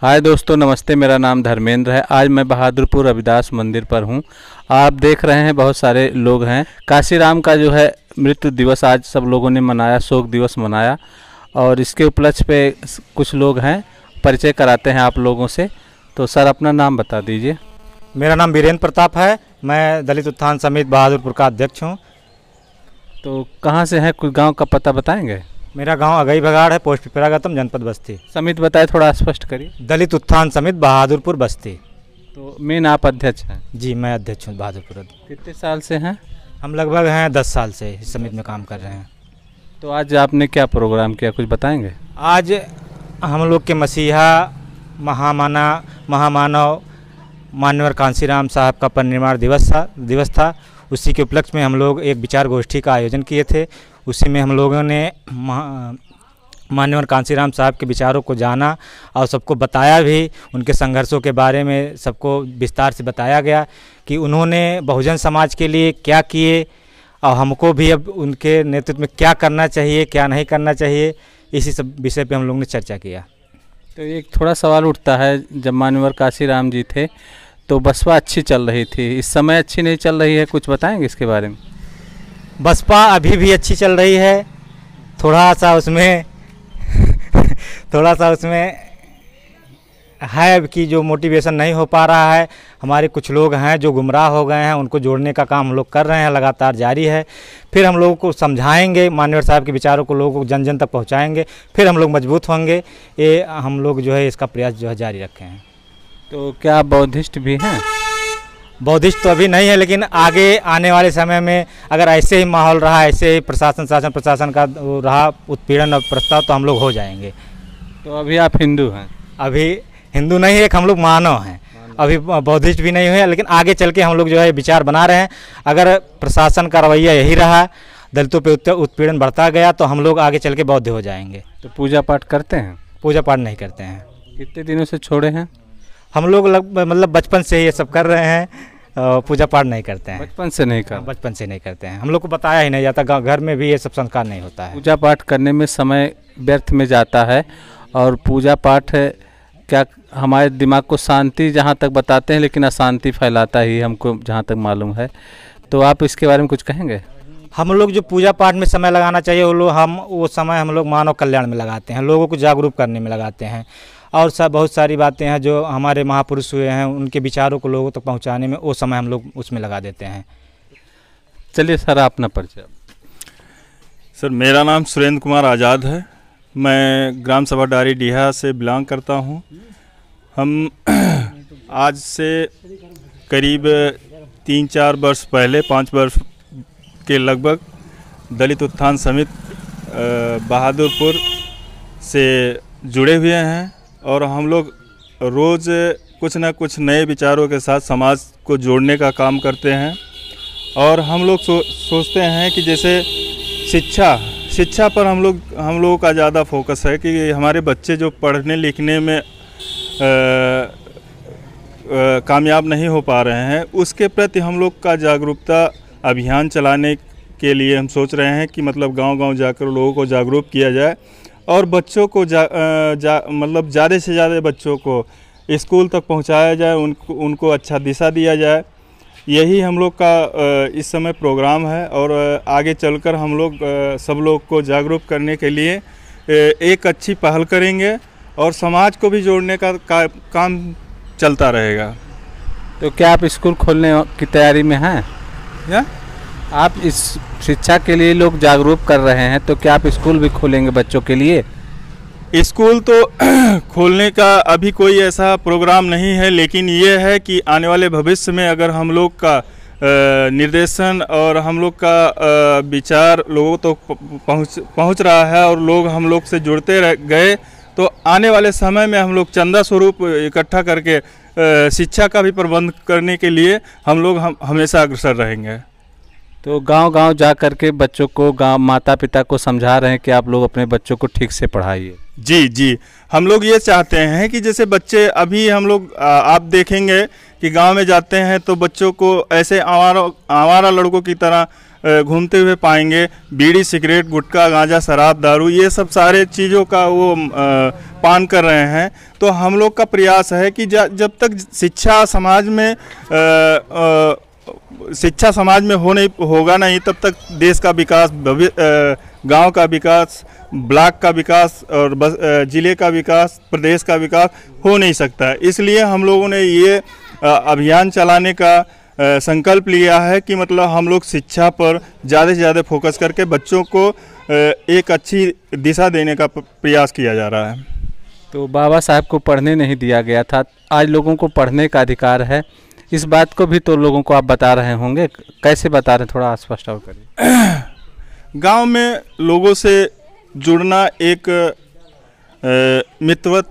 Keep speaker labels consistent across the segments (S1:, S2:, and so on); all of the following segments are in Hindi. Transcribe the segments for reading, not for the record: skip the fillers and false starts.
S1: हाय दोस्तों, नमस्ते। मेरा नाम धर्मेंद्र है। आज मैं बहादुरपुर रविदास मंदिर पर हूँ। आप देख रहे हैं बहुत सारे लोग हैं। काशीराम का जो है मृत्यु दिवस आज सब लोगों ने मनाया, शोक दिवस मनाया। और इसके उपलक्ष्य पे कुछ लोग हैं, परिचय कराते हैं आप लोगों से। तो सर अपना नाम बता दीजिए।
S2: मेरा नाम वीरेंद्र प्रताप है। मैं दलित उत्थान समिति बहादुरपुर का अध्यक्ष हूँ।
S1: तो कहाँ से हैं, कुछ गांव का पता बताएंगे?
S2: मेरा गांव अगई बघाड़ है, पोस्ट पिपरागतम, जनपद बस्ती।
S1: समिति बताए, थोड़ा स्पष्ट करिए।
S2: दलित उत्थान समिति बहादुरपुर बस्ती।
S1: तो मेन आप अध्यक्ष हैं?
S2: जी, मैं अध्यक्ष हूँ बहादुरपुर।
S1: कितने साल से हैं?
S2: हम लगभग हैं 10 साल से इस समिति में काम कर रहे हैं।
S1: तो आज आपने क्या प्रोग्राम किया, कुछ बताएंगे?
S2: आज हम लोग के मसीहा महामानव मान्यवर कांशीराम साहब का परिनिर्वाण दिवस था। उसी के उपलक्ष्य में हम लोग एक विचार गोष्ठी का आयोजन किए थे। उसी में हम लोगों ने मान्यवर कांशीराम साहब के विचारों को जाना और सबको बताया भी। उनके संघर्षों के बारे में सबको विस्तार से बताया गया कि उन्होंने बहुजन समाज के लिए क्या किए और हमको भी अब उनके नेतृत्व में क्या करना चाहिए, क्या नहीं करना चाहिए, इसी सब विषय पे हम लोगों ने चर्चा किया।
S1: तो एक थोड़ा सवाल उठता है, जब मान्यवर काशीराम जी थे तो बसपा अच्छी चल रही थी, इस समय अच्छी नहीं चल रही है, कुछ बताएंगे इसके बारे में?
S2: बसपा अभी भी अच्छी चल रही है। थोड़ा सा उसमें है कि जो मोटिवेशन नहीं हो पा रहा है। हमारे कुछ लोग हैं जो गुमराह हो गए हैं, उनको जोड़ने का काम हम लोग कर रहे हैं, लगातार जारी है। फिर हम लोगों को समझाएंगे, मान्यवर साहब के विचारों को लोगों को जन जन तक पहुंचाएंगे, फिर हम लोग मजबूत होंगे। ये हम लोग जो है इसका प्रयास जो है जारी रखे हैं।
S1: तो क्या आप बौद्धिस्ट भी हैं?
S2: बौद्धिस्ट तो अभी नहीं है, लेकिन आगे आने वाले समय में अगर ऐसे ही माहौल रहा, ऐसे ही प्रशासन का रहा उत्पीड़न और प्रस्ताव, तो हम लोग हो जाएंगे।
S1: तो अभी आप हिंदू हैं?
S2: अभी हिंदू नहीं है, हम लोग मानव हैं। अभी बौद्धिस्ट भी नहीं हुए, लेकिन आगे चल के हम लोग जो है विचार बना रहे हैं। अगर प्रशासन का रवैया यही रहा, दलितों पे उत्पीड़न बढ़ता गया, तो हम लोग आगे चल के बौद्ध हो जाएंगे।
S1: तो पूजा पाठ करते हैं?
S2: पूजा पाठ नहीं करते हैं।
S1: कितने दिनों से छोड़े हैं?
S2: हम लोग मतलब बचपन से ये सब कर रहे हैं। पूजा पाठ नहीं करते हैं।
S1: बचपन से नहीं कर?
S2: बचपन से नहीं करते हैं। हम लोग को बताया ही नहीं जाता, घर में भी ये सब संस्कार नहीं होता है।
S1: पूजा पाठ करने में समय व्यर्थ में जाता है। और पूजा पाठ क्या हमारे दिमाग को शांति जहाँ तक बताते हैं, लेकिन अशांति फैलाता ही, हमको जहाँ तक मालूम है। तो आप इसके बारे में कुछ कहेंगे?
S2: हम लोग जो पूजा पाठ में समय लगाना चाहिए, वो समय हम लोग मानव कल्याण में लगाते हैं, लोगों को जागरूक करने में लगाते हैं। और बहुत सारी बातें हैं जो हमारे महापुरुष हुए हैं, उनके विचारों को लोगों तक पहुंचाने में वो समय हम लोग उसमें लगा देते हैं।
S1: चलिए सर, अपना परिचय।
S3: सर, मेरा नाम सुरेंद्र कुमार आज़ाद है। मैं ग्राम सभा डारी डीहा से बिलोंग करता हूं। हम आज से करीब 3-4 वर्ष पहले, 5 वर्ष के लगभग, दलित उत्थान समिति बहादुरपुर से जुड़े हुए हैं। और हम लोग रोज़ कुछ न कुछ नए विचारों के साथ समाज को जोड़ने का काम करते हैं। और हम लोग सोचते हैं कि जैसे शिक्षा पर हम लोगों का ज़्यादा फोकस है कि हमारे बच्चे जो पढ़ने लिखने में कामयाब नहीं हो पा रहे हैं, उसके प्रति हम लोग का जागरूकता अभियान चलाने के लिए हम सोच रहे हैं कि मतलब गांव-गांव जाकर लोगों को जागरूक किया जाए और बच्चों को मतलब ज़्यादा से ज़्यादा बच्चों को स्कूल तक पहुंचाया जाए, उनको अच्छा दिशा दिया जाए। यही हम लोग का इस समय प्रोग्राम है। और आगे चलकर हम लोग सब लोग को जागरूक करने के लिए एक अच्छी पहल करेंगे और समाज को भी जोड़ने का काम चलता रहेगा।
S1: तो क्या आप स्कूल खोलने की तैयारी में हैं?
S3: या?
S1: आप इस शिक्षा के लिए लोग जागरूक कर रहे हैं, तो क्या आप स्कूल भी खोलेंगे बच्चों के लिए?
S3: स्कूल तो खोलने का अभी कोई ऐसा प्रोग्राम नहीं है, लेकिन ये है कि आने वाले भविष्य में अगर हम लोग का निर्देशन और हम लोग का विचार लोगों तक पहुंच रहा है और लोग हम लोग से जुड़ते गए, तो आने वाले समय में हम लोग चंदा स्वरूप इकट्ठा करके शिक्षा का भी प्रबंध करने के लिए हम लोग हमेशा अग्रसर रहेंगे।
S1: तो गांव-गांव जा कर के बच्चों को, गांव माता पिता को समझा रहे हैं कि आप लोग अपने बच्चों को ठीक से पढ़ाइए।
S3: जी, हम लोग ये चाहते हैं कि जैसे बच्चे अभी हम लोग आप देखेंगे कि गांव में जाते हैं तो बच्चों को ऐसे आवारा लड़कों की तरह घूमते हुए पाएंगे। बीड़ी, सिगरेट, गुटखा, गांजा, शराब, दारू, ये सब सारे चीज़ों का वो पान कर रहे हैं। तो हम लोग का प्रयास है कि जब तक शिक्षा समाज में होगा नहीं, तब तक देश का विकास, गांव का विकास, ब्लॉक का विकास और ज़िले का विकास, प्रदेश का विकास हो नहीं सकता है। इसलिए हम लोगों ने ये अभियान चलाने का संकल्प लिया है कि मतलब हम लोग शिक्षा पर ज़्यादा से ज़्यादा फोकस करके बच्चों को एक अच्छी दिशा देने का प्रयास किया जा रहा है।
S1: तो बाबा साहब को पढ़ने नहीं दिया गया था, आज लोगों को पढ़ने का अधिकार है, इस बात को भी तो लोगों को आप बता रहे होंगे, कैसे बता रहे हैं, थोड़ा स्पष्ट और करिए।
S3: गांव में लोगों से जुड़ना एक मित्रवत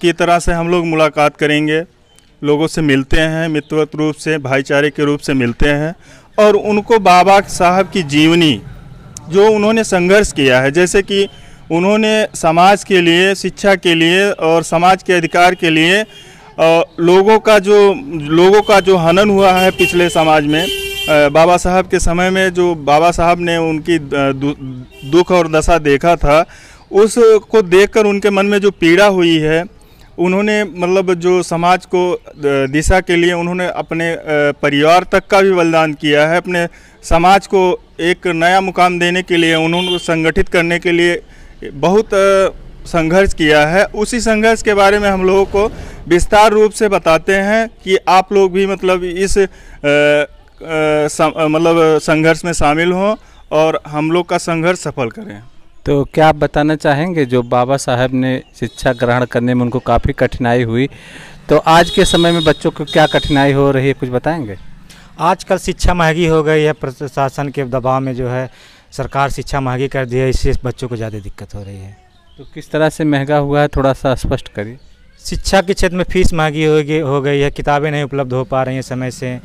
S3: की तरह से हम लोग मुलाकात करेंगे, लोगों से मिलते हैं, मित्रवत रूप से, भाईचारे के रूप से मिलते हैं और उनको बाबा साहब की जीवनी, जो उन्होंने संघर्ष किया है, जैसे कि उन्होंने समाज के लिए, शिक्षा के लिए और समाज के अधिकार के लिए लोगों का जो हनन हुआ है पिछले समाज में, बाबा साहब के समय में जो बाबा साहब ने उनकी दुख और दशा देखा था, उसको देखकर उनके मन में जो पीड़ा हुई है, उन्होंने मतलब जो समाज को दिशा के लिए उन्होंने अपने परिवार तक का भी बलिदान किया है, अपने समाज को एक नया मुकाम देने के लिए, उन्होंने संगठित करने के लिए बहुत संघर्ष किया है। उसी संघर्ष के बारे में हम लोगों को विस्तार रूप से बताते हैं कि आप लोग भी मतलब इस संघर्ष में शामिल हों और हम लोग का संघर्ष सफल करें।
S1: तो क्या आप बताना चाहेंगे, जो बाबा साहब ने शिक्षा ग्रहण करने में उनको काफ़ी कठिनाई हुई, तो आज के समय में बच्चों को क्या कठिनाई हो रही है, कुछ बताएंगे?
S2: आजकल शिक्षा महंगी हो गई है, प्रशासन के दबाव में जो है सरकार शिक्षा महंगी कर दी है, इससे बच्चों को ज़्यादा दिक्कत हो रही है।
S1: तो किस तरह से महंगा हुआ है, थोड़ा सा स्पष्ट करिए।
S2: शिक्षा के क्षेत्र में फीस महंगी हो गई है, किताबें नहीं उपलब्ध हो पा रही हैं समय से,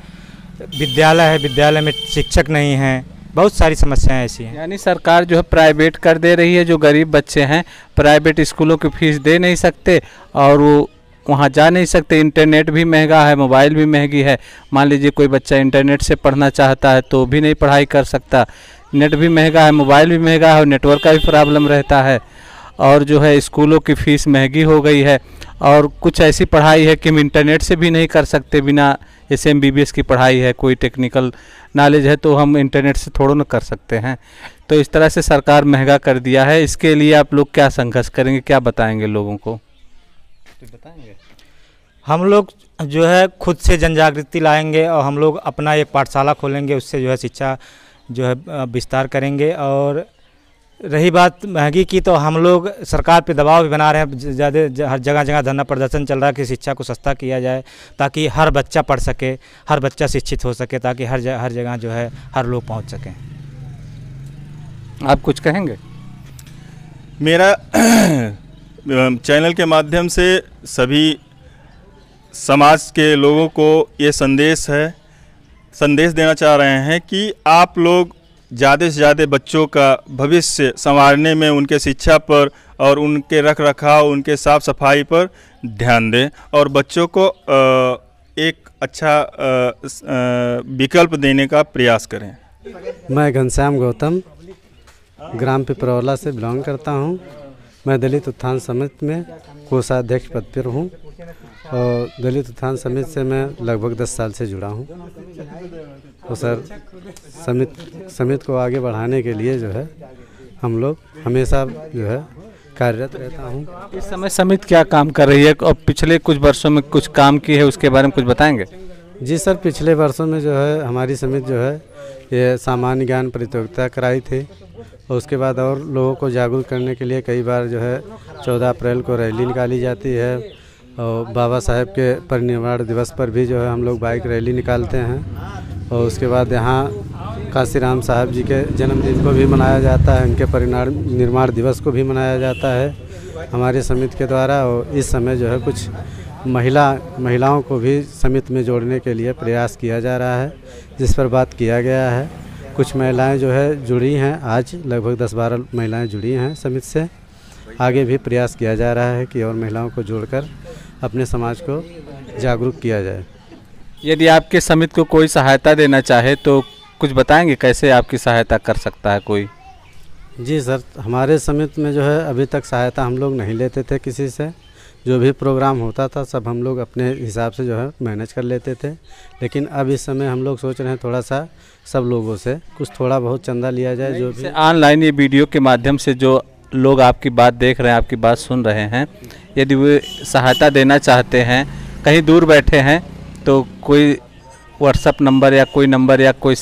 S2: विद्यालय है, विद्यालय में शिक्षक नहीं हैं, बहुत सारी समस्याएं ऐसी हैं।
S1: यानी सरकार जो है प्राइवेट कर दे रही है, जो गरीब बच्चे हैं प्राइवेट स्कूलों की फीस दे नहीं सकते और वो वहाँ जा नहीं सकते। इंटरनेट भी महंगा है, मोबाइल भी महंगी है। मान लीजिए कोई बच्चा इंटरनेट से पढ़ना चाहता है तो भी नहीं पढ़ाई कर सकता, नेट भी महंगा है, मोबाइल भी महंगा है और नेटवर्क का भी प्रॉब्लम रहता है। और जो है स्कूलों की फ़ीस महंगी हो गई है और कुछ ऐसी पढ़ाई है कि हम इंटरनेट से भी नहीं कर सकते, बिना जैसे MBBS की पढ़ाई है, कोई टेक्निकल नॉलेज है तो हम इंटरनेट से थोड़ा ना कर सकते हैं। तो इस तरह से सरकार महंगा कर दिया है। इसके लिए आप लोग क्या संघर्ष करेंगे, क्या बताएंगे लोगों को? तो बताएंगे
S2: हम लोग जो है खुद से जन जागृति लाएंगे और हम लोग अपना एक पाठशाला खोलेंगे, उससे जो है शिक्षा जो है विस्तार करेंगे। और रही बात महंगी की, तो हम लोग सरकार पे दबाव भी बना रहे हैं, ज़्यादा हर जगह धरना प्रदर्शन चल रहा है कि शिक्षा को सस्ता किया जाए ताकि हर बच्चा पढ़ सके, हर बच्चा शिक्षित हो सके, ताकि हर जगह जो है हर लोग पहुंच सकें।
S1: आप कुछ कहेंगे?
S3: मेरा चैनल के माध्यम से सभी समाज के लोगों को ये संदेश देना चाह रहे हैं कि आप लोग ज़्यादा से ज़्यादा बच्चों का भविष्य संवारने में उनके शिक्षा पर और उनके रख रखाव, उनके साफ़ सफाई पर ध्यान दें और बच्चों को एक अच्छा विकल्प देने का प्रयास करें।
S4: मैं घनश्याम गौतम ग्राम पिपरौला से बिलोंग करता हूं। मैं दलित उत्थान समिति में कोषाध्यक्ष पद पर हूं और दलित उत्थान समिति से मैं लगभग 10 साल से जुड़ा हूं। तो सर समिति को आगे बढ़ाने के लिए जो है हम लोग हमेशा जो है कार्यरत रहता हूं।
S1: इस समय समिति क्या काम कर रही है और पिछले कुछ वर्षों में कुछ काम की है, उसके बारे में कुछ बताएंगे?
S4: जी सर, पिछले वर्षों में जो है हमारी समिति जो है ये सामान्य ज्ञान प्रतियोगिता कराई थी और उसके बाद और लोगों को जागरूक करने के लिए कई बार जो है 14 अप्रैल को रैली निकाली जाती है और बाबा साहब के परिनिर्वाण दिवस पर भी जो है हम लोग बाइक रैली निकालते हैं और उसके बाद यहाँ काशीराम साहब जी के जन्मदिन को भी मनाया जाता है, उनके परिनिर्वाण दिवस को भी मनाया जाता है हमारे समिति के द्वारा। और इस समय जो है कुछ महिलाओं को भी समिति में जोड़ने के लिए प्रयास किया जा रहा है, जिस पर बात किया गया है। कुछ महिलाएं जो है जुड़ी हैं, आज लगभग 10-12 महिलाएं जुड़ी हैं समिति से। आगे भी प्रयास किया जा रहा है कि और महिलाओं को जोड़कर अपने समाज को जागरूक किया जाए।
S1: यदि आपके समिति को कोई सहायता देना चाहे तो कुछ बताएंगे कैसे आपकी सहायता कर सकता है कोई?
S4: जी सर, हमारे समिति में जो है अभी तक सहायता हम लोग नहीं लेते थे किसी से। जो भी प्रोग्राम होता था सब हम लोग अपने हिसाब से जो है मैनेज कर लेते थे। लेकिन अब इस समय हम लोग सोच रहे हैं थोड़ा सा सब लोगों से कुछ थोड़ा बहुत चंदा लिया जाए। जो भी
S1: ऑनलाइन ये वीडियो के माध्यम से जो लोग आपकी बात देख रहे हैं, आपकी बात सुन रहे हैं, यदि वे सहायता देना चाहते हैं, कहीं दूर बैठे हैं, तो कोई व्हाट्सएप नंबर या कोई नंबर या कोई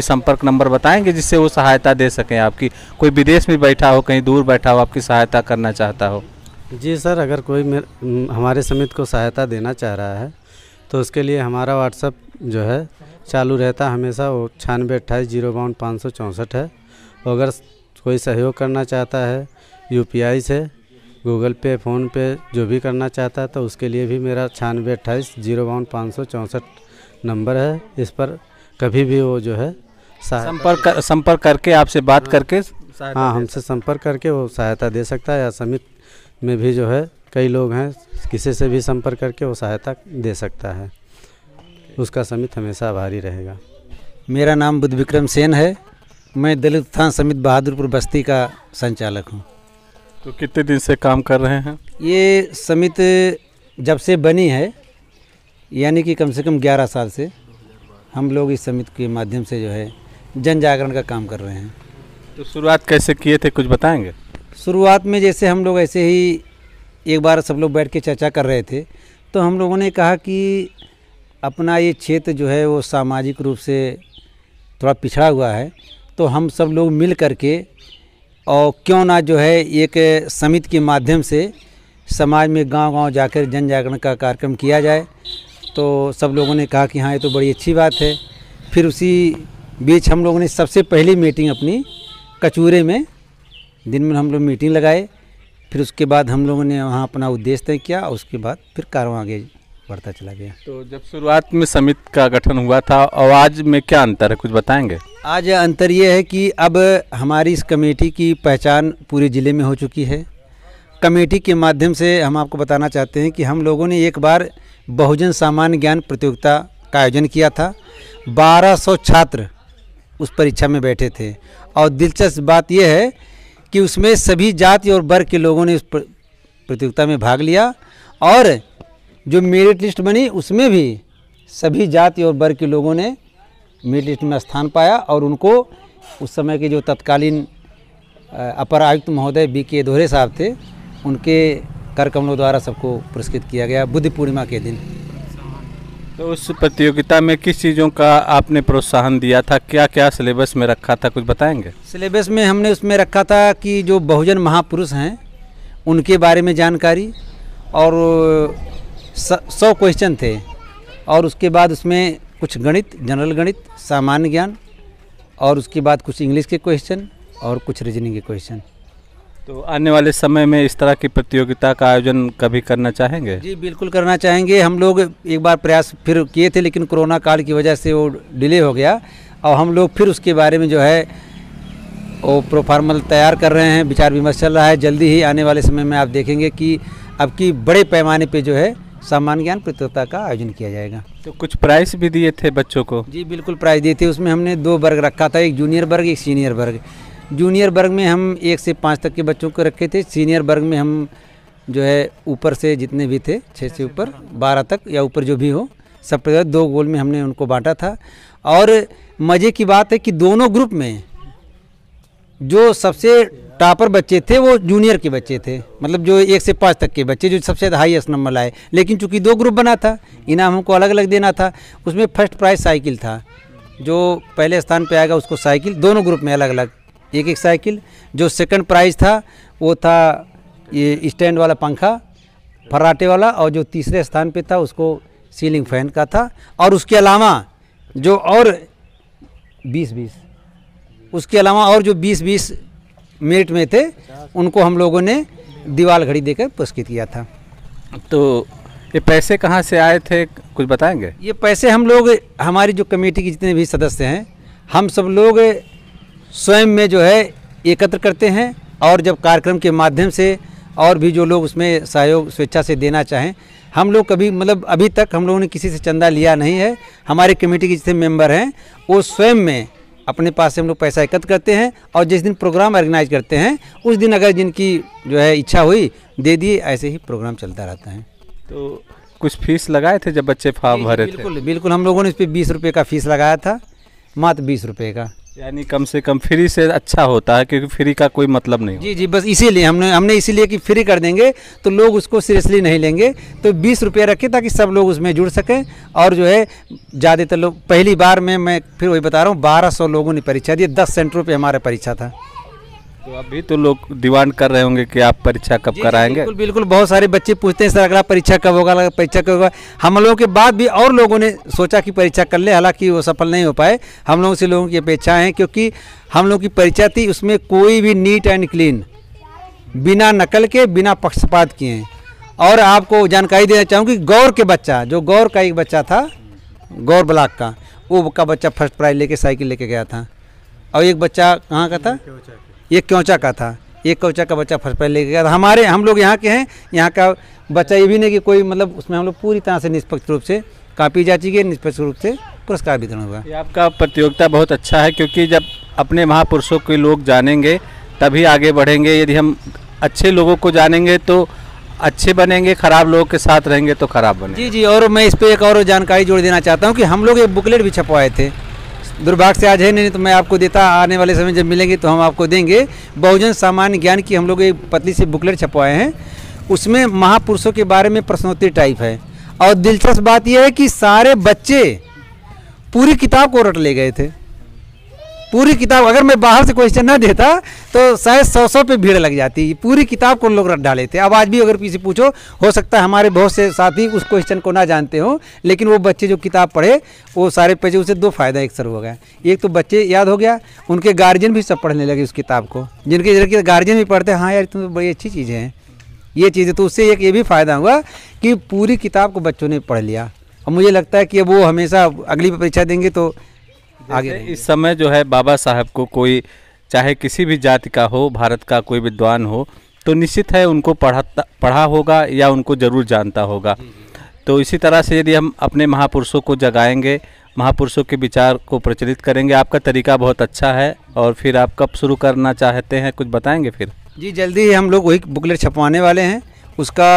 S1: संपर्क नंबर बताएंगे जिससे वो सहायता दे सकें आपकी? कोई विदेश में बैठा हो, कहीं दूर बैठा हो, आपकी सहायता करना चाहता हो?
S4: जी सर, अगर कोई हमारे समिति को सहायता देना चाह रहा है तो उसके लिए हमारा व्हाट्सएप जो है चालू रहता हमेशा। वो 9628 है। अगर कोई सहयोग करना चाहता है UPI से, गूगल पे, फ़ोन पे, जो भी करना चाहता है तो उसके लिए भी मेरा 9628 नंबर है। इस पर कभी भी वो जो है
S1: संपर्क करके आपसे बात करके
S4: हाँ हमसे संपर्क करके वो सहायता दे सकता है। या समिति में भी जो है कई लोग हैं, किसी से भी संपर्क करके वो सहायता दे सकता है। उसका समिति हमेशा आभारी रहेगा।
S5: मेरा नाम बुद्ध विक्रम सेन है। मैं दलित उत्थान समिति बहादुरपुर बस्ती का संचालक हूँ।
S1: तो कितने दिन से काम कर रहे हैं?
S5: ये समिति जब से बनी है, यानी कि कम से कम 11 साल से हम लोग इस समिति के माध्यम से जो है जन जागरण का काम कर रहे हैं।
S1: तो शुरुआत कैसे किए थे, कुछ बताएंगे?
S5: शुरुआत में जैसे हम लोग ऐसे ही एक बार सब लोग बैठ के चर्चा कर रहे थे, तो हम लोगों ने कहा कि अपना ये क्षेत्र जो है वो सामाजिक रूप से थोड़ा पिछड़ा हुआ है, तो हम सब लोग मिल करके और क्यों ना जो है एक समिति के माध्यम से समाज में गांव-गांव जाकर जन जागरण का कार्यक्रम किया जाए। तो सब लोगों ने कहा कि हाँ ये तो बड़ी अच्छी बात है। फिर उसी बीच हम लोगों ने सबसे पहली मीटिंग अपनी कचूरे में दिन में हम लोग मीटिंग लगाए। फिर उसके बाद हम लोगों ने वहाँ अपना उद्देश्य तय किया और उसके बाद फिर कार्रवाई आगे बढ़ता चला गया।
S1: तो जब शुरुआत में समिति का गठन हुआ था और आज में क्या अंतर है, कुछ बताएंगे?
S5: आज अंतर ये है कि अब हमारी इस कमेटी की पहचान पूरे ज़िले में हो चुकी है। कमेटी के माध्यम से हम आपको बताना चाहते हैं कि हम लोगों ने एक बार बहुजन सामान्य ज्ञान प्रतियोगिता का आयोजन किया था। 1200 छात्र उस परीक्षा में बैठे थे और दिलचस्प बात यह है कि उसमें सभी जाति और वर्ग के लोगों ने उस प्रतियोगिता में भाग लिया और जो मेरिट लिस्ट बनी उसमें भी सभी जाति और वर्ग के लोगों ने मेरिट लिस्ट में स्थान पाया और उनको उस समय के जो तत्कालीन अपर आयुक्त महोदय BK दोहरे साहब थे, उनके कर कमलों द्वारा सबको पुरस्कृत किया गया बुद्ध पूर्णिमा के दिन।
S1: तो उस प्रतियोगिता में किस चीज़ों का आपने प्रोत्साहन दिया था, क्या क्या सिलेबस में रखा था, कुछ बताएंगे?
S5: सिलेबस में हमने उसमें रखा था कि जो बहुजन महापुरुष हैं उनके बारे में जानकारी और 100 क्वेश्चन थे और उसके बाद उसमें कुछ गणित, जनरल गणित, सामान्य ज्ञान और उसके बाद कुछ इंग्लिश के क्वेश्चन और कुछ रीजनिंग के क्वेश्चन।
S1: तो आने वाले समय में इस तरह की प्रतियोगिता का आयोजन कभी करना चाहेंगे?
S5: जी बिल्कुल करना चाहेंगे। हम लोग एक बार प्रयास फिर किए थे लेकिन कोरोना काल की वजह से वो डिले हो गया और हम लोग फिर उसके बारे में जो है वो प्रोफार्मल तैयार कर रहे हैं, विचार विमर्श चल रहा है। जल्दी ही आने वाले समय में आप देखेंगे कि अब की बड़े पैमाने पे जो है सामान्य ज्ञान प्रतियोगिता का आयोजन किया जाएगा।
S1: तो कुछ प्राइस भी दिए थे बच्चों को?
S5: जी बिल्कुल प्राइज दिए थे। उसमें हमने 2 वर्ग रखा था, एक जूनियर वर्ग, एक सीनियर वर्ग। जूनियर वर्ग में हम 1 से 5 तक के बच्चों को रखे थे। सीनियर वर्ग में हम जो है ऊपर से जितने भी थे 6 से ऊपर 12 तक या ऊपर जो भी हो सब पर 2 गोल में हमने उनको बांटा था। और मज़े की बात है कि दोनों ग्रुप में जो सबसे टॉपर बच्चे थे वो जूनियर के बच्चे थे, मतलब जो 1 से 5 तक के बच्चे जो सबसे हाईएस्ट नंबर लाए। लेकिन चूंकि 2 ग्रुप बना था, इनाम हमको अलग अलग देना था। उसमें फर्स्ट प्राइज़ साइकिल था, जो पहले स्थान पे आएगा उसको साइकिल, दोनों ग्रुप में अलग अलग एक साइकिल। जो सेकंड प्राइज़ था वो था ये स्टैंड वाला पंखा फर्राटे वाला, और जो तीसरे स्थान पे था उसको सीलिंग फैन का था। और उसके अलावा जो और 20-20 उसके अलावा और जो 20-20 मेरिट में थे उनको हम लोगों ने दीवार घड़ी देकर पुरस्कृत किया था।
S1: तो ये पैसे कहाँ से आए थे, कुछ बताएंगे?
S5: ये पैसे हम लोग, हमारी जो कमेटी के जितने भी सदस्य हैं, हम सब लोग स्वयं में जो है एकत्र करते हैं और जब कार्यक्रम के माध्यम से और भी जो लोग उसमें सहयोग स्वेच्छा से देना चाहें। हम लोग कभी मतलब अभी तक हम लोगों ने किसी से चंदा लिया नहीं है। हमारे कमेटी के जितने मेंबर हैं वो स्वयं में अपने पास से हम लोग पैसा एकत्र करते हैं और जिस दिन प्रोग्राम ऑर्गेनाइज करते हैं उस दिन अगर जिनकी जो है इच्छा हुई दे दिए, ऐसे ही प्रोग्राम चलता रहता है।
S1: तो कुछ फीस लगाए थे जब बच्चे फॉर्म भरे थे?
S5: बिल्कुल बिल्कुल, हम लोगों ने इस पर 20 रुपये का फीस लगाया था, मात्र 20 रुपये का।
S1: यानी कम से कम फ्री से अच्छा होता है, क्योंकि फ्री का कोई मतलब नहीं।
S5: जी जी, बस इसीलिए हमने इसीलिए कि फ्री कर देंगे तो लोग उसको सीरियसली नहीं लेंगे, तो 20 रुपये रखे ताकि सब लोग उसमें जुड़ सकें। और जो है ज़्यादातर लोग पहली बार में, मैं फिर वही बता रहा हूँ, 1200 लोगों ने परीक्षा दी, 10 सेंटरों पे हमारा परीक्षा था।
S1: तो अभी तो लोग डिमांड कर रहे होंगे कि आप परीक्षा कब कराएंगे?
S5: बिल्कुल बिल्कुल, बहुत सारे बच्चे पूछते हैं सर अगला परीक्षा कब होगा, अगला परीक्षा कब होगा। हम लोगों के बाद भी और लोगों ने सोचा कि परीक्षा कर ले, हालांकि वो सफल नहीं हो पाए। हम लोगों से लोगों की अपेक्षा है, क्योंकि हम लोगों की परीक्षा थी उसमें कोई भी नीट एंड क्लीन, बिना नकल के, बिना पक्षपात किए। और आपको जानकारी देना चाहूँगी, गौर के बच्चा, जो गौर का एक बच्चा था, गौर ब्लॉक का, वो का बच्चा फर्स्ट प्राइज लेके साइकिल लेके गया था। और एक बच्चा कहाँ का था, एक क्योंचा का था, एक क्योंचा का बच्चा फर्स्ट प्राइज लेके गया था। हम लोग यहाँ के हैं, यहाँ का बच्चा ये भी नहीं कि कोई मतलब, उसमें हम लोग पूरी तरह से निष्पक्ष रूप से कापी जांची गई, निष्पक्ष रूप से पुरस्कार वितरण हुआ।
S1: ये आपका प्रतियोगिता बहुत अच्छा है, क्योंकि जब अपने महापुरुषों के लोग जानेंगे तभी आगे बढ़ेंगे। यदि हम अच्छे लोगों को जानेंगे तो अच्छे बनेंगे, खराब लोगों के साथ रहेंगे तो खराब बनेंगे।
S5: जी जी, और मैं इस पर एक और जानकारी जोड़ देना चाहता हूँ कि हम लोग एक बुकलेट भी छपवाए थे। दुर्भाग्य से आज है नहीं तो मैं आपको देता, आने वाले समय जब मिलेंगे तो हम आपको देंगे। बहुजन सामान्य ज्ञान की हम लोग एक पतली सी बुकलेट छपवाए हैं, उसमें महापुरुषों के बारे में प्रश्नोत्तरी टाइप है। और दिलचस्प बात यह है कि सारे बच्चे पूरी किताब को रट ले गए थे, पूरी किताब। अगर मैं बाहर से क्वेश्चन ना देता तो शायद 100 पे भीड़ लग जाती, पूरी किताब को लोग रट डाले थे। अब आज भी अगर किसी पूछो, हो सकता है हमारे बहुत से साथी उस क्वेश्चन को ना जानते हो, लेकिन वो बच्चे जो किताब पढ़े वो सारे पेज, उसे 2 फायदा एक सर हो गया। एक तो बच्चे याद हो गया, उनके गार्जियन भी सब पढ़ने लगे उस किताब को, जिनके गार्जियन भी पढ़ते हैं, हाँ यार तुम तो बड़ी अच्छी चीज़ें हैं ये चीज़ें। तो उससे एक ये भी फ़ायदा हुआ कि पूरी किताब को बच्चों ने पढ़ लिया। और मुझे लगता है कि वो हमेशा अगली परीक्षा देंगे तो आगे।
S1: इस समय जो है बाबा साहब को कोई चाहे किसी भी जाति का हो, भारत का कोई विद्वान हो, तो निश्चित है उनको पढ़ा होगा या उनको ज़रूर जानता होगा। तो इसी तरह से यदि हम अपने महापुरुषों को जगाएंगे, महापुरुषों के विचार को प्रचलित करेंगे, आपका तरीका बहुत अच्छा है। और फिर आप कब शुरू करना चाहते हैं, कुछ बताएंगे फिर?
S5: जी जल्दी ही हम लोग वही बुकलेट छपवाने वाले हैं। उसका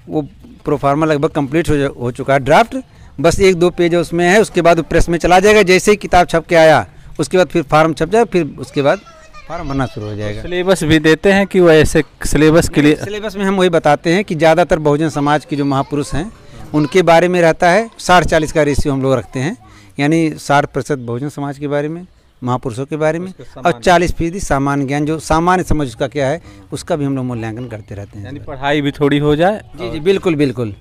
S5: वो प्रोफार्मा लगभग कंप्लीट हो चुका है, ड्राफ्ट बस 1-2 पेज उसमें है। उसके बाद वो प्रेस में चला जाएगा। जैसे ही किताब छप के आया उसके बाद फिर फार्म छप जाए, फिर उसके बाद फार्म भरना शुरू हो जाएगा।
S1: सिलेबस भी देते हैं कि वो ऐसे सिलेबस के लिए?
S5: सिलेबस में हम वही बताते हैं कि ज़्यादातर बहुजन समाज के जो महापुरुष हैं उनके बारे में रहता है। 60-40 का रेशियो हम लोग रखते हैं, यानी 60% बहुजन समाज के बारे में, महापुरुषों के बारे में, और 40% सामान्य ज्ञान, जो सामान्य समझ उसका क्या है, उसका भी हम लोग मूल्यांकन करते रहते हैं।
S1: यानी पढ़ाई भी थोड़ी हो जाए।
S5: जी जी बिल्कुल बिल्कुल,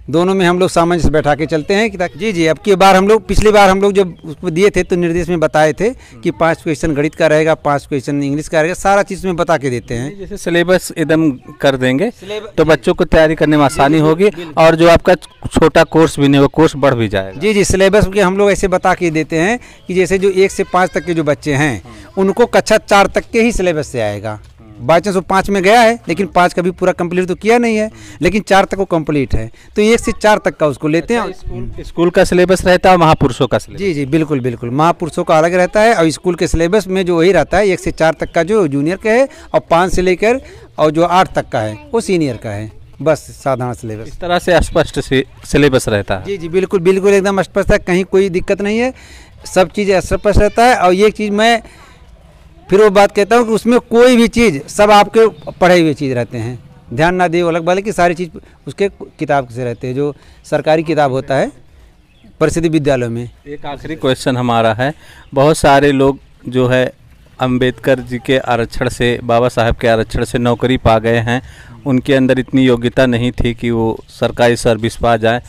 S5: दोनों में हम लोग सामंजस्य बैठा के चलते हैं कि जी जी। अब की बार हम लोग, पिछली बार हम लोग जब उसको दिए थे तो निर्देश में बताए थे कि 5 क्वेश्चन गणित का रहेगा, 5 क्वेश्चन इंग्लिश का रहेगा, सारा चीज़ में बता के देते हैं।
S1: जैसे सिलेबस एकदम कर देंगे तो बच्चों को तैयारी करने में आसानी होगी, और जो आपका छोटा कोर्स भी नहीं वो कोर्स बढ़ भी जाएगा।
S5: जी जी, सिलेबस के हम लोग ऐसे बता के देते हैं कि जैसे जो 1 से 5 तक के जो बच्चे हैं उनको कक्षा 4 तक के ही सिलेबस से आएगा। बाई चांस वो 5 में गया है लेकिन 5 कभी पूरा कंप्लीट तो किया नहीं है, लेकिन 4 तक वो कंप्लीट है, तो 1 से 4 तक का उसको लेते हैं।
S1: स्कूल का सिलेबस रहता है, महापुरुषों का सिलेबस?
S5: जी जी बिल्कुल बिल्कुल, महापुरुषों का अलग रहता है और स्कूल के सिलेबस में जो वही रहता है। 1 से 4 तक का जो जूनियर का है, और 5 से लेकर और जो 8 तक का है वो सीनियर का है। बस साधारण सिलेबस,
S1: इस तरह से स्पष्ट सिलेबस रहता है।
S5: जी जी बिल्कुल बिल्कुल, एकदम स्पष्ट है, कहीं कोई दिक्कत नहीं है, सब चीज़ स्पष्ट रहता है। और ये चीज़ मैं फिर वो बात कहता हूँ कि उसमें कोई भी चीज़, सब आपके पढ़े हुए चीज़ रहते हैं, ध्यान ना दे अलग बात, कि सारी चीज़ उसके किताब से रहते हैं, जो सरकारी किताब होता है परिषद विद्यालयों में।
S1: एक आखिरी क्वेश्चन हमारा है, बहुत सारे लोग जो है अंबेडकर जी के आरक्षण से, बाबा साहब के आरक्षण से नौकरी पा गए हैं, उनके अंदर इतनी योग्यता नहीं थी कि वो सरकारी सर्विस पा जाए,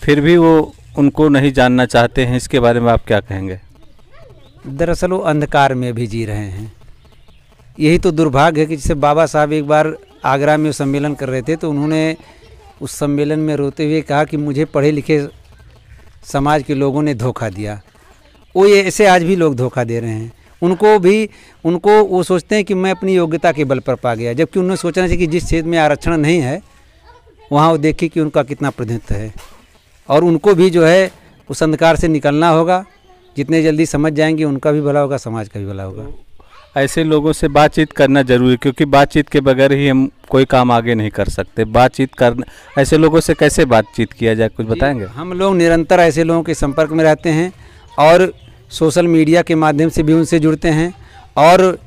S1: फिर भी वो उनको नहीं जानना चाहते हैं, इसके बारे में आप क्या कहेंगे?
S5: दरअसल वो अंधकार में भी जी रहे हैं। यही तो दुर्भाग्य है कि जैसे बाबा साहब एक बार आगरा में सम्मेलन कर रहे थे तो उन्होंने उस सम्मेलन में रोते हुए कहा कि मुझे पढ़े लिखे समाज के लोगों ने धोखा दिया। वो ये ऐसे आज भी लोग धोखा दे रहे हैं। उनको वो सोचते हैं कि मैं अपनी योग्यता के बल पर पा गया, जबकि उन्होंने सोचना चाहिए कि जिस क्षेत्र में आरक्षण नहीं है वहाँ वो देखे कि उनका कितना प्रतिनिधित्व है, और उनको भी जो है उस अंधकार से निकलना होगा। जितने जल्दी समझ जाएंगे उनका भी भला होगा, समाज का भी भला होगा।
S1: ऐसे लोगों से बातचीत करना जरूरी, क्योंकि बातचीत के बगैर ही हम कोई काम आगे नहीं कर सकते। बातचीत करना, ऐसे लोगों से कैसे बातचीत किया जाए, कुछ बताएंगे?
S5: हम लोग निरंतर ऐसे लोगों के संपर्क में रहते हैं और सोशल मीडिया के माध्यम से भी उनसे जुड़ते हैं, और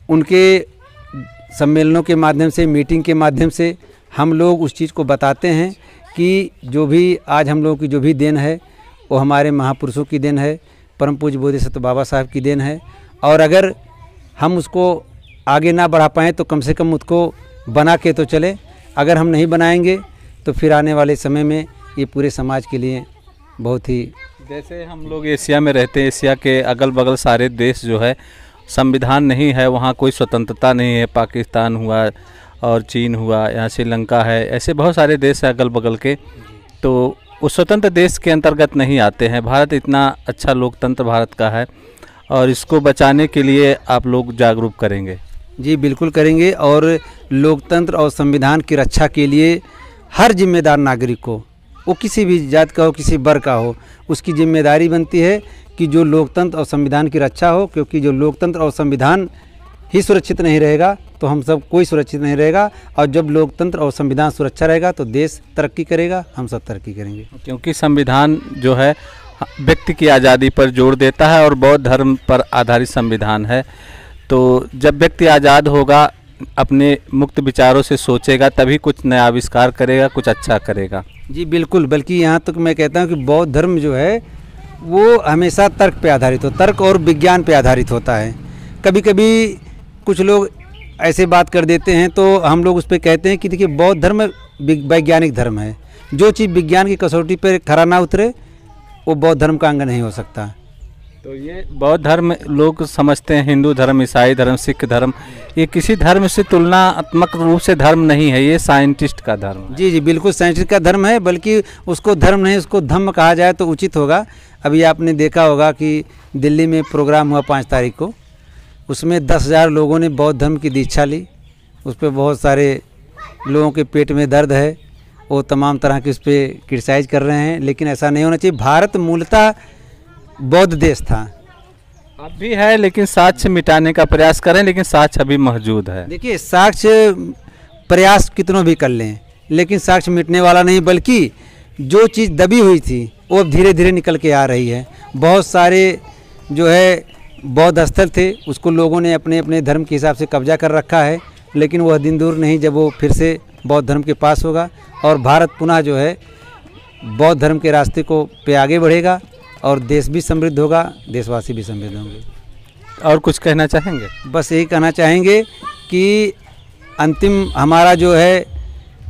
S5: उनके सम्मेलनों के माध्यम से, मीटिंग के माध्यम से हम लोग उस चीज़ को बताते हैं कि जो भी आज हम लोगों की जो भी देन है वो हमारे महापुरुषों की देन है, परम पूज्य बोधिसत्व बाबा साहब की देन है। और अगर हम उसको आगे ना बढ़ा पाएँ तो कम से कम उसको बना के तो चले। अगर हम नहीं बनाएंगे तो फिर आने वाले समय में ये पूरे समाज के लिए बहुत ही,
S1: जैसे हम लोग एशिया में रहते हैं, एशिया के अगल बगल सारे देश जो है संविधान नहीं है, वहाँ कोई स्वतंत्रता नहीं है। पाकिस्तान हुआ और चीन हुआ, यहाँ श्रीलंका है, ऐसे बहुत सारे देश हैं अगल बगल के, तो उस स्वतंत्र देश के अंतर्गत नहीं आते हैं। भारत इतना अच्छा लोकतंत्र भारत का है, और इसको बचाने के लिए आप लोग जागरूक करेंगे?
S5: जी बिल्कुल करेंगे, और लोकतंत्र और संविधान की रक्षा के लिए हर जिम्मेदार नागरिक को, वो किसी भी जात का हो, किसी वर्ग का हो, उसकी जिम्मेदारी बनती है कि जो लोकतंत्र और संविधान की रक्षा हो। क्योंकि जो लोकतंत्र और संविधान ही सुरक्षित नहीं रहेगा तो हम सब कोई सुरक्षित नहीं रहेगा, और जब लोकतंत्र और संविधान सुरक्षा रहेगा तो देश तरक्की करेगा, हम सब तरक्की करेंगे।
S1: क्योंकि संविधान जो है व्यक्ति की आज़ादी पर जोर देता है और बौद्ध धर्म पर आधारित संविधान है। तो जब व्यक्ति आज़ाद होगा, अपने मुक्त विचारों से सोचेगा, तभी कुछ नया आविष्कार करेगा, कुछ अच्छा करेगा।
S5: जी बिल्कुल, बल्कि यहाँ तक मैं कहता हूँ कि बौद्ध धर्म जो है वो हमेशा तर्क पे आधारित हो, तर्क और विज्ञान पे आधारित होता है। कभी कभी कुछ लोग ऐसे बात कर देते हैं तो हम लोग उस पर कहते हैं कि देखिए बौद्ध धर्म वैज्ञानिक धर्म है। जो चीज़ विज्ञान की कसौटी पर खरा ना उतरे वो बौद्ध धर्म का अंग नहीं हो सकता।
S1: तो ये बौद्ध धर्म लोग समझते हैं, हिंदू धर्म, ईसाई धर्म, सिख धर्म, ये किसी धर्म से तुलनात्मक रूप से धर्म नहीं है, ये साइंटिस्ट का धर्म है।
S5: जी जी बिल्कुल साइंटिस्ट का धर्म है, बल्कि उसको धर्म नहीं उसको धम्म कहा जाए तो उचित होगा। अभी आपने देखा होगा कि दिल्ली में प्रोग्राम हुआ 5 तारीख को, उसमें 10,000 लोगों ने बौद्ध धर्म की दीक्षा ली। उस पर बहुत सारे लोगों के पेट में दर्द है, वो तमाम तरह के उस पर क्रिटिसाइज कर रहे हैं, लेकिन ऐसा नहीं होना चाहिए। भारत मूलतः बौद्ध देश था,
S1: अब भी है, लेकिन साक्ष्य मिटाने का प्रयास करें, लेकिन साक्ष्य अभी मौजूद है।
S5: देखिए साक्ष्य प्रयास कितनों भी कर लें, लेकिन साक्ष्य मिटने वाला नहीं, बल्कि जो चीज़ दबी हुई थी वो अब धीरे धीरे निकल के आ रही है। बहुत सारे जो है बौद्ध स्थल थे, उसको लोगों ने अपने अपने धर्म के हिसाब से कब्जा कर रखा है, लेकिन वह दिन दूर नहीं जब वो फिर से बौद्ध धर्म के पास होगा और भारत पुनः जो है बौद्ध धर्म के रास्ते को पे आगे बढ़ेगा, और देश भी समृद्ध होगा, देशवासी भी समृद्ध होंगे।
S1: और कुछ कहना चाहेंगे?
S5: बस यही कहना चाहेंगे कि अंतिम हमारा जो है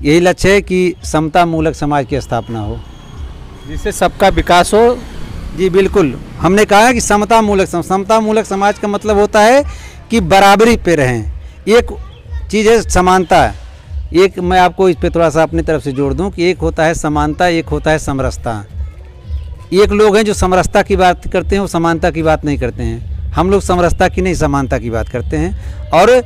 S5: यही लक्ष्य है कि समता मूलक समाज की स्थापना हो,
S1: जिससे सबका विकास हो।
S5: जी बिल्कुल, हमने कहा है कि समता मूलक समाज का मतलब होता है कि बराबरी पे रहें। एक चीज़ है समानता, एक मैं आपको इस पे थोड़ा सा अपनी तरफ से जोड़ दूं कि एक होता है समानता, एक होता है समरसता। एक लोग हैं जो समरसता की बात करते हैं, वो समानता की बात नहीं करते हैं। हम लोग समरसता की नहीं समानता की बात करते हैं, और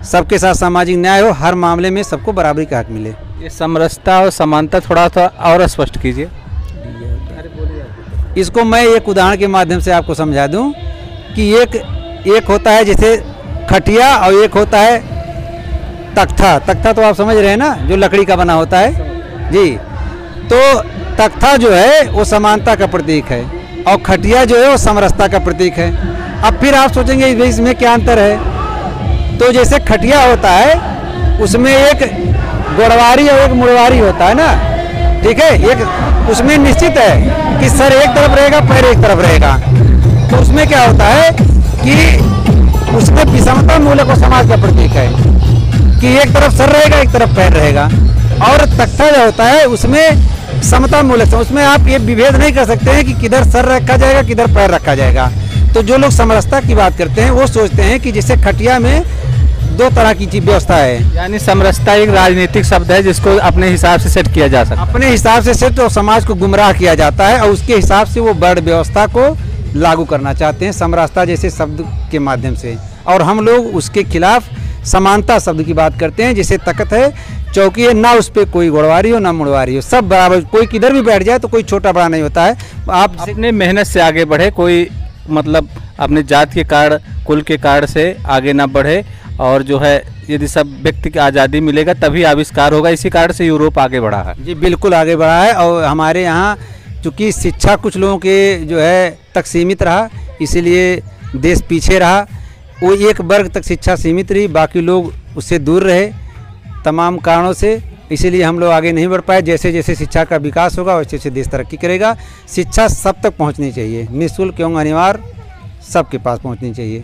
S5: सबके साथ सामाजिक न्याय हो, हर मामले में सबको बराबरी का हक मिले।
S1: ये समरसता और समानता थोड़ा सा और स्पष्ट कीजिए।
S5: इसको मैं एक उदाहरण के माध्यम से आपको समझा दूं कि एक होता है जैसे खटिया, और एक होता है तख्ता। तख्ता तो आप समझ रहे हैं ना, जो लकड़ी का बना होता है जी। तो तख्ता जो है वो समानता का प्रतीक है, और खटिया जो है वो समरसता का प्रतीक है। अब फिर आप सोचेंगे इसमें क्या अंतर है? तो जैसे खटिया होता है उसमें एक गोड़वारी और एक मुड़वारी होता है ना, ठीक है। एक उसमें निश्चित है कि सर एक तरफ रहेगा, पैर एक तरफ रहेगा। तो उसमें क्या होता है कि उसमें विषमता मूलक समाज का प्रतीक है कि एक तरफ सर रहेगा, एक तरफ पैर रहेगा। और तख्ता जो होता है उसमें समता मूलक, उसमें आप ये विभेद नहीं कर सकते हैं कि किधर सर रखा जाएगा, किधर पैर रखा जाएगा। तो जो लोग समरसता की बात करते हैं वो सोचते हैं कि जैसे खटिया में 2 तरह की चीज व्यवस्था है,
S1: यानी समरसता एक राजनीतिक शब्द है जिसको अपने हिसाब से सेट किया जा सकता है।
S5: अपने हिसाब से सेट और समाज को गुमराह किया जाता है, और उसके हिसाब से वो वर्ण व्यवस्था को लागू करना चाहते हैं, समरसता जैसे शब्द के माध्यम से, और हम लोग उसके खिलाफ समानता शब्द की बात करते हैं। जिसे तकत है चौकी है, ना उस पर कोई गोड़वारी हो ना मुड़वारी हो, सब बराबर, कोई किधर भी बैठ जाए तो कोई छोटा बड़ा नहीं होता है। आप
S1: अपने मेहनत से आगे बढ़े, कोई मतलब अपने जात के कारण कुल के कारण से आगे ना बढ़े, और जो है यदि सब व्यक्ति की आज़ादी मिलेगा तभी आविष्कार होगा। इसी कारण से यूरोप आगे बढ़ा है।
S5: जी बिल्कुल आगे बढ़ा है। और हमारे यहाँ चूँकि शिक्षा कुछ लोगों के जो है तक सीमित रहा, इसीलिए देश पीछे रहा। वो एक वर्ग तक शिक्षा सीमित रही, बाकी लोग उससे दूर रहे तमाम कारणों से, इसीलिए हम लोग आगे नहीं बढ़ पाए। जैसे जैसे शिक्षा का विकास होगा वैसे वैसे देश तरक्की करेगा। शिक्षा सब तक पहुंचनी चाहिए, निःशुल्क एवं अनिवार्य सबके पास पहुंचनी चाहिए।